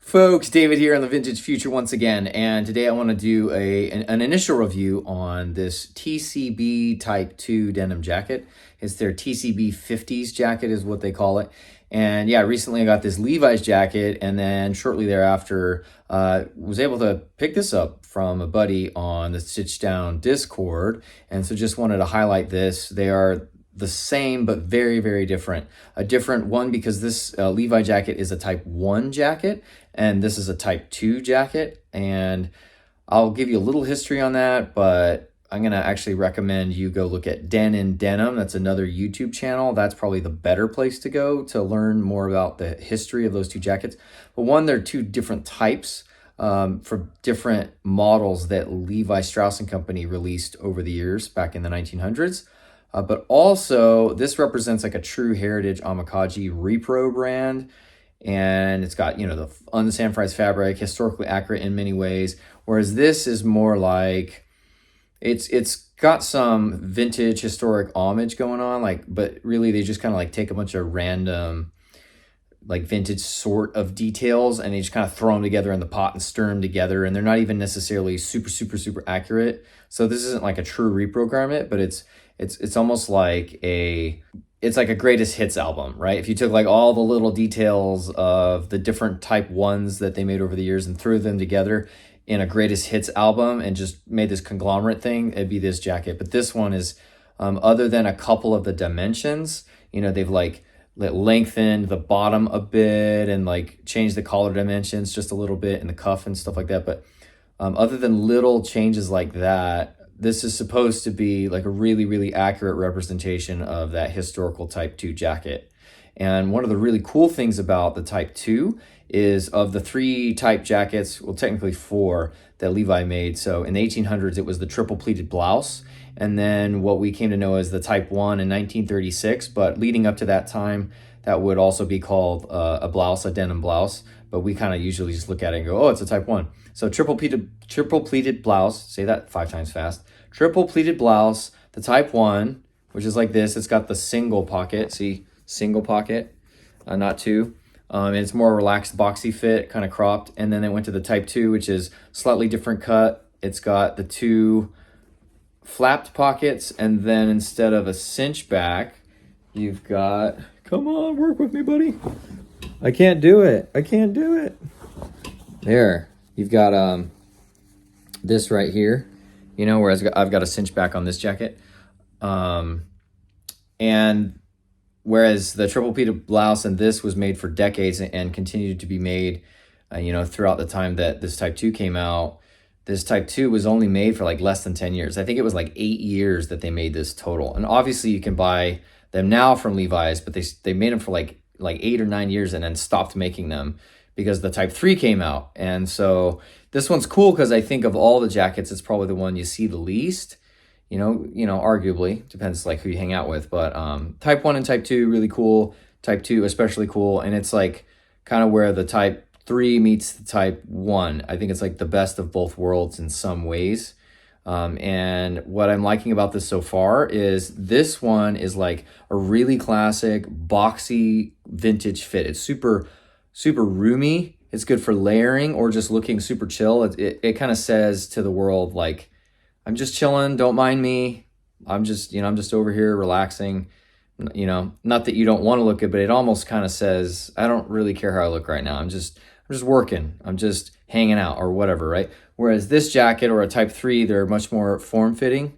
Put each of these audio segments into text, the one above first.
Folks, David here on the Vintage Future once again, and today I want to do an initial review on this TCB Type 2 denim jacket. It's their TCB 50s jacket is what they call it. And yeah, recently I got this Levi's jacket, and then shortly thereafter was able to pick this up from a buddy on the Stitch Down Discord, and so just wanted to highlight this. They are the same but very, very different. A different one because this Levi jacket is a Type 1 jacket and this is a Type 2 jacket, and I'll give you a little history on that, but I'm gonna actually recommend you go look at Denim. That's another YouTube channel. That's probably the better place to go to learn more about the history of those two jackets. But one, they're two different types for different models that Levi Strauss & Company released over the years back in the 1900s. But also, this represents like a true heritage Amakaji repro brand. And it's got, you know, the unsanforized fabric, historically accurate in many ways. Whereas this is more like, it's got some vintage historic homage going on, like, but really they just kind of like take a bunch of random like vintage sort of details and they just kind of throw them together in the pot and stir them together. And they're not even necessarily super accurate. So this isn't like a true repro garment, but it's almost like it's like a greatest hits album, right? If you took like all the little details of the different Type 1s that they made over the years and threw them together in a greatest hits album and just made this conglomerate thing, it'd be this jacket. But this one is, other than a couple of the dimensions, you know, they've like lengthened the bottom a bit and like changed the collar dimensions just a little bit and the cuff and stuff like that. But other than little changes like that, this is supposed to be like a really accurate representation of that historical Type 2 jacket. And one of the really cool things about the Type 2 is of the 3 type jackets, well, technically 4 that Levi made. So in the 1800s, it was the triple pleated blouse. And then what we came to know as the Type 1 in 1936. But leading up to that time, that would also be called a blouse, a denim blouse. But we kind of usually just look at it and go, oh, it's a Type 1. So triple pleated blouse, say that 5 times fast. Triple pleated blouse, the Type 1, which is like this. It's got the single pocket, see, single pocket, not 2. And it's more relaxed, boxy fit, kind of cropped. And then it went to the Type 2, which is slightly different cut. It's got the 2 flapped pockets, and then instead of a cinch back, you've got, come on, work with me, buddy. I can't do it. There, you've got this right here, you know, whereas I've got a cinch back on this jacket. And whereas the triple pleated blouse and this was made for decades and continued to be made, you know, throughout the time that this Type 2 came out, this Type 2 was only made for like less than 10 years. I think it was like 8 years that they made this total. And obviously you can buy them now from Levi's, but they made them for like 8 or 9 years and then stopped making them because the Type 3 came out. And so this one's cool because I think of all the jackets, it's probably the one you see the least, you know, arguably, depends like who you hang out with, but Type 1 and Type 2, really cool. Type 2, especially cool. And it's like kind of where the Type 3 meets the Type 1. I think it's like the best of both worlds in some ways. And what I'm liking about this so far is this one is like a really classic, boxy, vintage fit. It's super roomy. It's good for layering or just looking super chill. It kind of says to the world, like, I'm just chilling, don't mind me. I'm just over here relaxing. You know, not that you don't want to look good, but it almost kind of says, I don't really care how I look right now. I'm just working. I'm just hanging out or whatever, right? Whereas this jacket or a Type 3, they're much more form-fitting,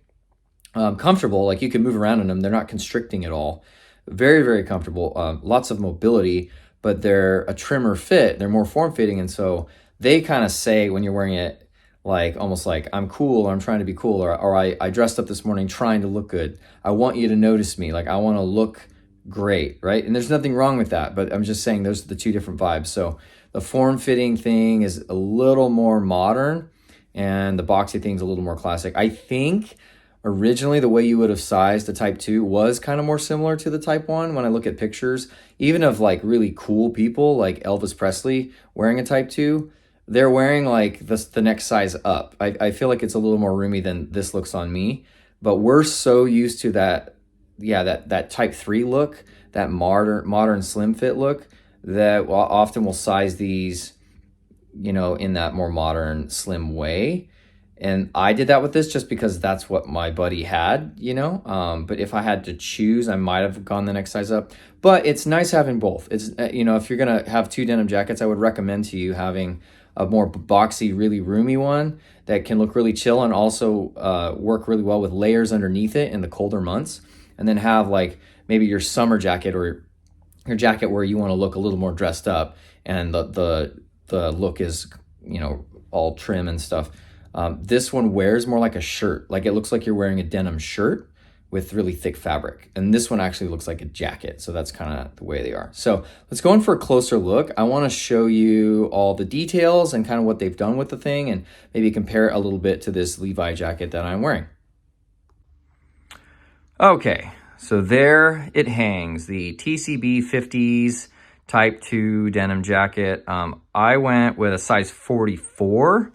comfortable. Like you can move around in them. They're not constricting at all. Very comfortable. Lots of mobility, but they're a trimmer fit. They're more form-fitting. And so they kind of say when you're wearing it, like almost like I'm cool or I'm trying to be cool or I dressed up this morning trying to look good. I want you to notice me. Like I want to look great, right? And there's nothing wrong with that, but I'm just saying those are the two different vibes. So the form-fitting thing is a little more modern and the boxy thing's a little more classic. I think originally the way you would have sized the Type 2 was kind of more similar to the Type 1 when I look at pictures, even of like really cool people like Elvis Presley wearing a Type 2. They're wearing like the next size up. I feel like it's a little more roomy than this looks on me, but we're so used to that Type 3 look, that modern slim fit look, that often we'll size these you know, in that more modern, slim way. And I did that with this just because that's what my buddy had, you know. But if I had to choose, I might have gone the next size up. But it's nice having both. It's, you know, if you're going to have two denim jackets, I would recommend to you having a more boxy, really roomy one that can look really chill and also work really well with layers underneath it in the colder months. And then have like maybe your summer jacket or your jacket where you want to look a little more dressed up and the look is, you know, all trim and stuff. This one wears more like a shirt. Like it looks like you're wearing a denim shirt with really thick fabric. And this one actually looks like a jacket. So that's kind of the way they are. So let's go in for a closer look. I want to show you all the details and kind of what they've done with the thing and maybe compare it a little bit to this Levi jacket that I'm wearing. Okay, so there it hangs, the TCB 50s Type 2 denim jacket. I went with a size 44.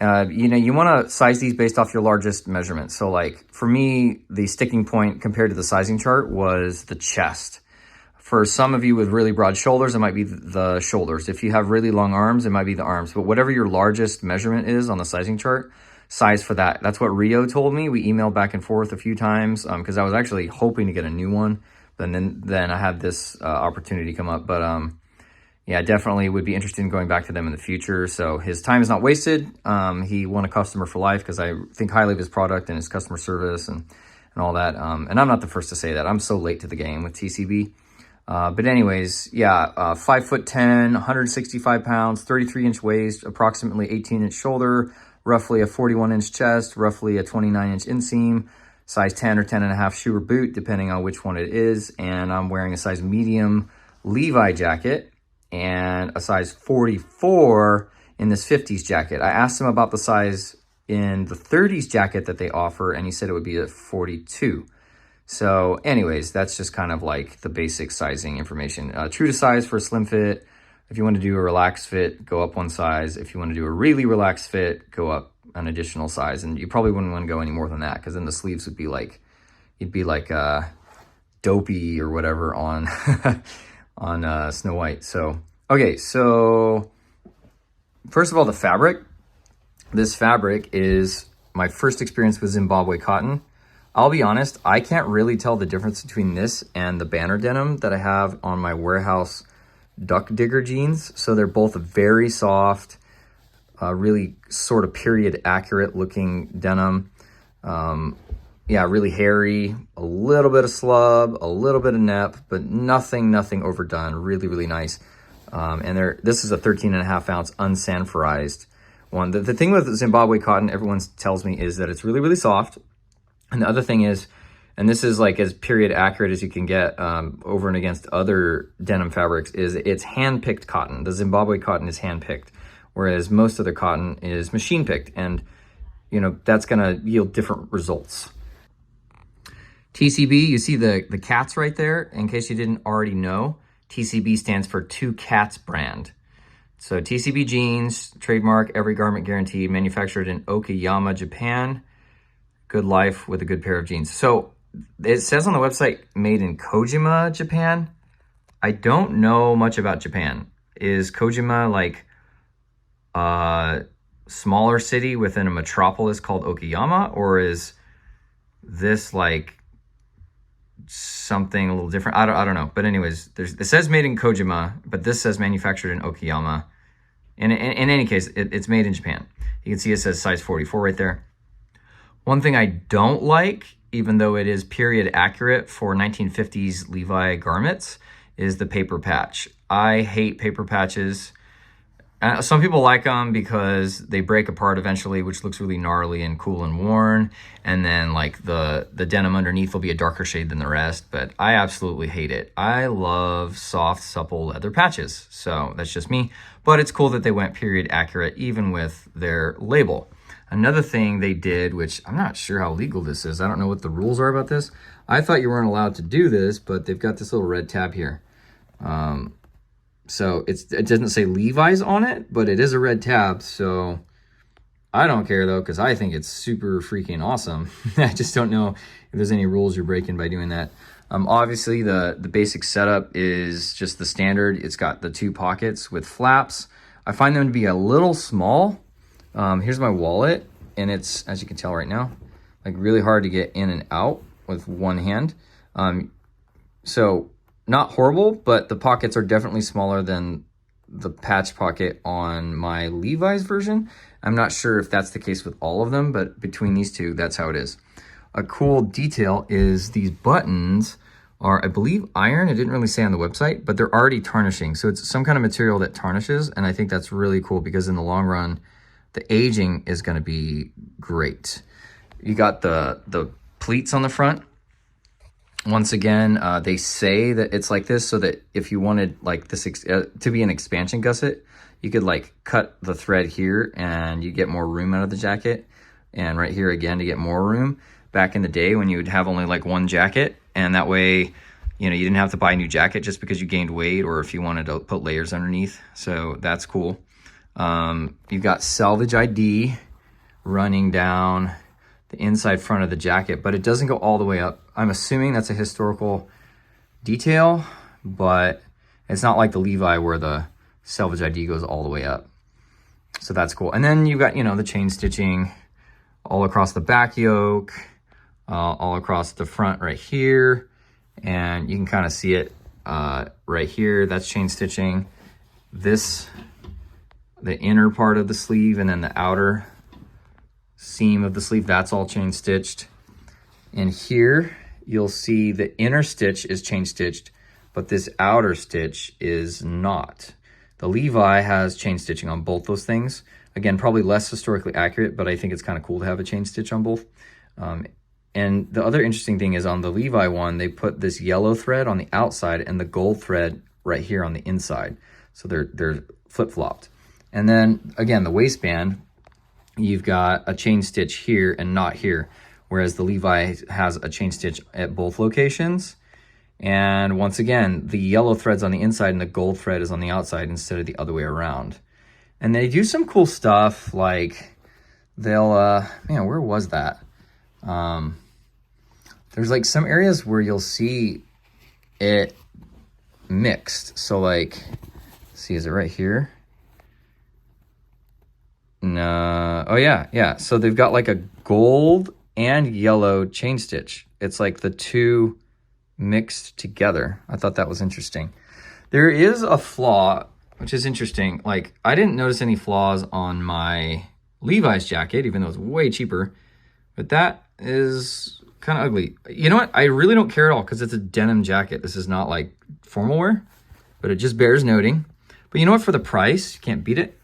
You know, you want to size these based off your largest measurement. So like for me, the sticking point compared to the sizing chart was the chest. For some of you with really broad shoulders, it might be the shoulders. If you have really long arms, it might be the arms. But whatever your largest measurement is on the sizing chart, size for that. That's what Rio told me. We emailed back and forth a few times because I was actually hoping to get a new one. But then I had this opportunity come up. But yeah, definitely would be interested in going back to them in the future. So his time is not wasted. He won a customer for life because I think highly of his product and his customer service and all that. And I'm not the first to say that. I'm so late to the game with TCB. But anyways, yeah, 5'10", 165 pounds, 33-inch waist, approximately 18-inch shoulder, roughly a 41-inch chest, roughly a 29-inch inseam, size 10 or 10.5 shoe or boot, depending on which one it is. And I'm wearing a size medium Levi jacket and a size 44 in this 50s jacket. I asked him about the size in the 30s jacket that they offer, and he said it would be a 42. So anyways, that's just kind of like the basic sizing information. True to size for a slim fit. If you want to do a relaxed fit, go up one size. If you want to do a really relaxed fit, go up an additional size. And you probably wouldn't want to go any more than that because then the sleeves would be like, you'd be like Dopey or whatever on on Snow White. So, okay, so first of all, the fabric. This fabric is my first experience with Zimbabwe cotton. I'll be honest, I can't really tell the difference between this and the Banner denim that I have on my warehouse Duck Digger jeans. So they're both very soft, really sort of period accurate looking denim. Yeah, really hairy, a little bit of slub, a little bit of nep, but nothing overdone. Really, really nice. And this is a 13.5 ounce unsanforized one. The thing with Zimbabwe cotton, everyone tells me, is that it's really, really soft. And the other thing is, and this is like as period accurate as you can get over and against other denim fabrics, is it's hand-picked cotton. The Zimbabwe cotton is hand-picked, whereas most other cotton is machine-picked. And, you know, that's going to yield different results. TCB, you see the cats right there. In case you didn't already know, TCB stands for Two Cats brand. So TCB jeans, trademark, every garment guaranteed, manufactured in Okayama, Japan. Good life with a good pair of jeans. So it says on the website made in Kojima, Japan. I don't know much about Japan. Is Kojima like a smaller city within a metropolis called Okayama, or is this like something a little different? I don't know. But anyways, it says made in Kojima, but this says manufactured in Okayama. In any case, it's made in Japan. You can see it says size 44 right there. One thing I don't like, even though it is period accurate for 1950s Levi garments, is the paper patch. I hate paper patches. Some people like them because they break apart eventually, which looks really gnarly and cool and worn. And then like the denim underneath will be a darker shade than the rest, but I absolutely hate it. I love soft, supple leather patches. So that's just me, but it's cool that they went period accurate even with their label. Another thing they did, which I'm not sure how legal this is. I don't know what the rules are about this. I thought you weren't allowed to do this, but they've got this little red tab here. So it doesn't say Levi's on it, but it is a red tab. So I don't care though, because I think it's super freaking awesome. I just don't know if there's any rules you're breaking by doing that. Obviously the basic setup is just the standard. It's got the two pockets with flaps. I find them to be a little small. Here's my wallet, and it's, as you can tell right now, like really hard to get in and out with one hand. So not horrible, but the pockets are definitely smaller than the patch pocket on my Levi's version. I'm not sure if that's the case with all of them, but between these two, that's how it is. A cool detail is these buttons are, I believe, iron. It didn't really say on the website, but they're already tarnishing. So it's some kind of material that tarnishes, and I think that's really cool because in the long run, the aging is gonna be great. You got the pleats on the front. Once again, they say that it's like this so that if you wanted like this to be an expansion gusset, you could like cut the thread here and you get more room out of the jacket. And right here again to get more room. Back in the day when you would have only like one jacket, and that way, you know, you didn't have to buy a new jacket just because you gained weight or if you wanted to put layers underneath. So that's cool. You've got salvage ID running down the inside front of the jacket, but it doesn't go all the way up. I'm assuming that's a historical detail, but it's not like the Levi where the salvage ID goes all the way up. So that's cool. And then you've got, you know, the chain stitching all across the back yoke, all across the front right here. And you can kind of see it right here. That's chain stitching. This, the inner part of the sleeve, and then the outer seam of the sleeve, that's all chain stitched. And here you'll see the inner stitch is chain stitched, but this outer stitch is not. The Levi has chain stitching on both those things. Again, probably less historically accurate, but I think it's kind of cool to have a chain stitch on both. And the other interesting thing is on the Levi one, they put this yellow thread on the outside and the gold thread right here on the inside. So they're flip-flopped. And then again, the waistband, you've got a chain stitch here and not here, whereas the Levi has a chain stitch at both locations. And once again, the yellow thread's on the inside and the gold thread is on the outside instead of the other way around. And they do some cool stuff, like they'll, man, where was that? There's like some areas where you'll see it mixed. So like, see, is it right here? No, oh yeah. So they've got like a gold and yellow chain stitch. It's like the two mixed together. I thought that was interesting. There is a flaw, which is interesting. Like, I didn't notice any flaws on my Levi's jacket, even though it's way cheaper, but that is kind of ugly. You know what? I really don't care at all because it's a denim jacket. This is not like formal wear, but it just bears noting. But you know what? For the price, you can't beat it.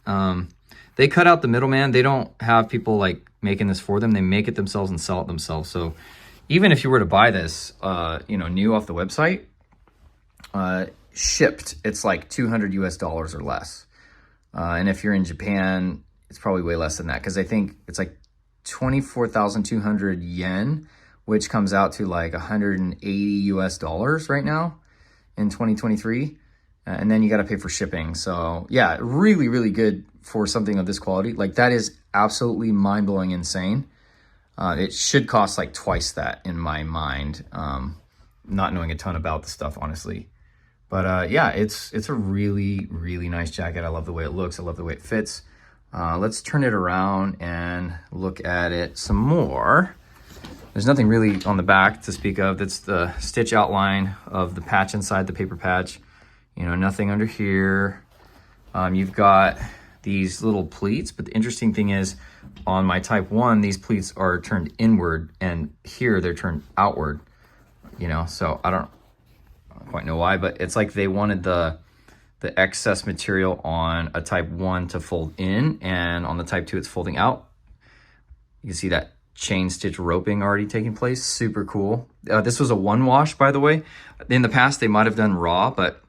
They cut out the middleman. They don't have people like making this for them. They make it themselves and sell it themselves. So even if you were to buy this, you know, new off the website, shipped, it's like $200 US or less. And if you're in Japan, it's probably way less than that because I think it's like 24,200 yen, which comes out to like 180 US right now in 2023. And then you got to pay for shipping. So yeah, really, really good for something of this quality. Like that is absolutely mind-blowing insane. It should cost like twice that in my mind, not knowing a ton about the stuff, honestly. But yeah, it's a really, really nice jacket. I love the way it looks. I love the way it fits. Let's turn it around and look at it some more. There's nothing really on the back to speak of. That's the stitch outline of the patch inside, the paper patch. You know, nothing under here. You've got these little pleats, but the interesting thing is on my type 1, these pleats are turned inward and here they're turned outward, you know, so I don't quite know why, but it's like they wanted the excess material on a type 1 to fold in, and on the type 2 it's folding out. You can see that chain stitch roping already taking place. Super cool. This was a one wash, by the way. In the past they might have done raw, but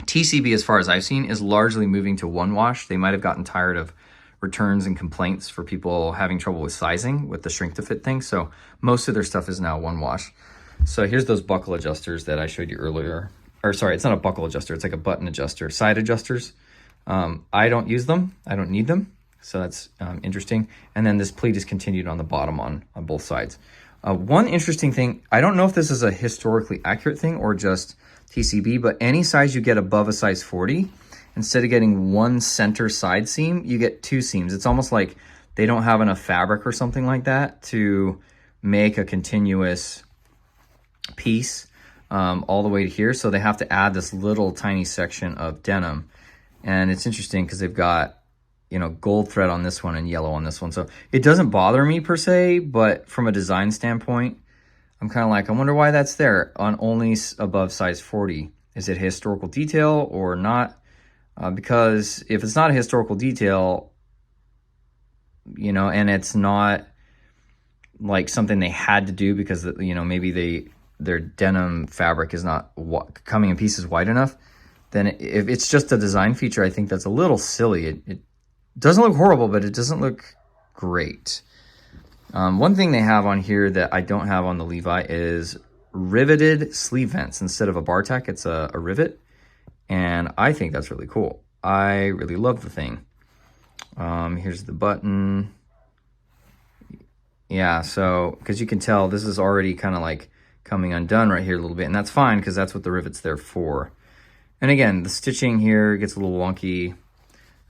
TCB, as far as I've seen, is largely moving to one wash. They might have gotten tired of returns and complaints for people having trouble with sizing with the shrink to fit thing. So most of their stuff is now one wash. So here's those buckle adjusters that I showed you earlier. Or sorry, it's not a buckle adjuster. It's like a button adjuster, side adjusters. I don't use them. I don't need them. So that's interesting. And then this pleat is continued on the bottom on both sides. One interesting thing, I don't know if this is a historically accurate thing or just TCB, but any size you get above a size 40 instead of getting one center side seam, you get two seams. It's almost like they don't have enough fabric or something like that to make a continuous piece all the way to here. So they have to add this little tiny section of denim. And it's interesting because they've got, you know, gold thread on this one and yellow on this one. So it doesn't bother me per se, but from a design standpoint, I'm kind of like, I wonder why that's there on only above size 40. Is it historical detail or not? Because if it's not a historical detail, you know, and it's not like something they had to do because, you know, maybe their denim fabric is not coming in pieces wide enough, then if it's just a design feature, I think that's a little silly. It doesn't look horrible, but it doesn't look great. One thing they have on here that I don't have on the Levi is riveted sleeve vents. Instead of a bar tack, it's a rivet. And I think that's really cool. I really love the thing. Here's the button. Yeah, so, because you can tell this is already kind of like coming undone right here a little bit. And that's fine because that's what the rivet's there for. And again, the stitching here gets a little wonky.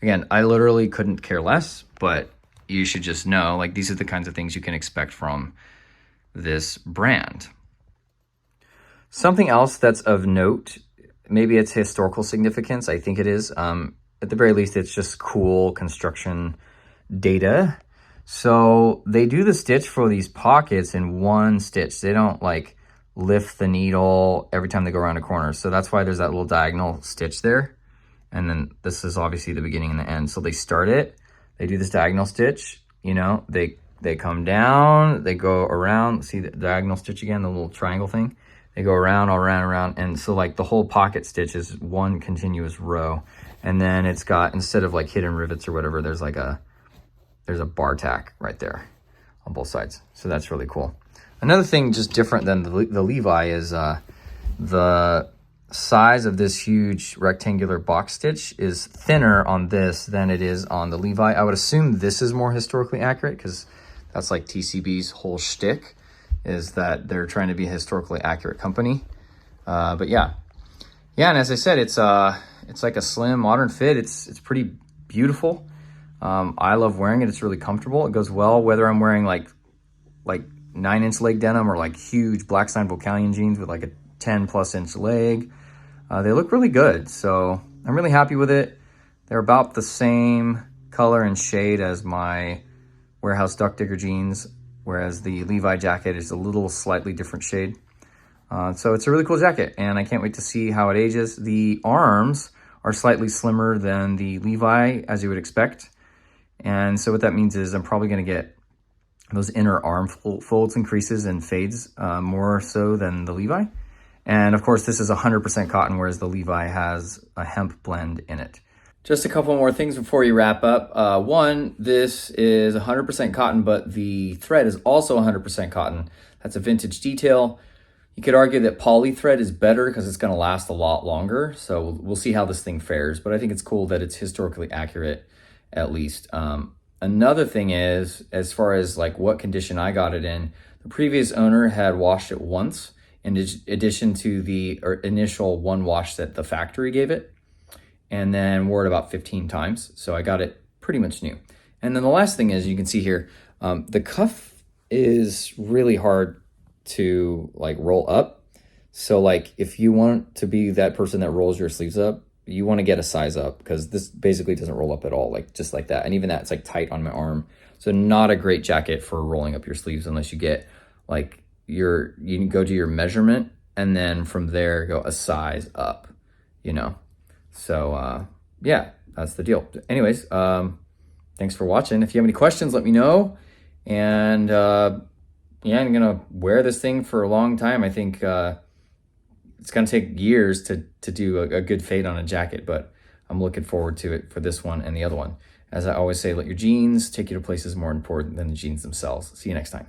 Again, I literally couldn't care less, but you should just know, like, these are the kinds of things you can expect from this brand. Something else that's of note, maybe it's historical significance. I think it is. At the very least, it's just cool construction data. So they do the stitch for these pockets in one stitch. They don't like lift the needle every time they go around a corner. So that's why there's that little diagonal stitch there. And then this is obviously the beginning and the end. So they start it, they do this diagonal stitch, you know, they come down, they go around, see the diagonal stitch again, the little triangle thing. They go around, all around. And so like the whole pocket stitch is one continuous row. And then it's got, instead of like hidden rivets or whatever, there's a bar tack right there on both sides. So that's really cool. Another thing just different than the Levi is the size of this huge rectangular box stitch is thinner on this than it is on the Levi. I would assume this is more historically accurate because that's like TCB's whole shtick, is that they're trying to be a historically accurate company. But yeah, and as I said, it's like a slim modern fit. It's pretty beautiful. I love wearing it. It's really comfortable. It goes well whether I'm wearing like 9-inch leg denim or like huge Blackstein Vocalion jeans with like a 10+ inch leg. They look really good. So I'm really happy with it. They're about the same color and shade as my Warehouse Duck Digger jeans, whereas the Levi jacket is a little slightly different shade. So it's a really cool jacket, and I can't wait to see how it ages. The arms are slightly slimmer than the Levi, as you would expect. And so what that means is I'm probably going to get those inner arm folds and creases and fades more so than the Levi. And of course, this is 100% cotton, whereas the Levi has a hemp blend in it. Just a couple more things before we wrap up. One, this is 100% cotton, but the thread is also 100% cotton. That's a vintage detail. You could argue that poly thread is better because it's going to last a lot longer. So we'll see how this thing fares, but I think it's cool that it's historically accurate, at least. Another thing is, as far as like what condition I got it in, the previous owner had washed it once in addition to the initial one wash that the factory gave it, and then wore it about 15 times. So I got it pretty much new. And then the last thing is, you can see here, the cuff is really hard to like roll up. So like if you want to be that person that rolls your sleeves up, you want to get a size up, because this basically doesn't roll up at all, like just like that. And even that, it's like tight on my arm. So not a great jacket for rolling up your sleeves unless you get like you can go to your measurement and then from there go a size up, you know? So yeah, that's the deal. Anyways, thanks for watching. If you have any questions, let me know. And yeah, I'm gonna wear this thing for a long time. I think it's gonna take years to do a good fade on a jacket, but I'm looking forward to it for this one and the other one. As I always say, let your jeans take you to places more important than the jeans themselves. See you next time.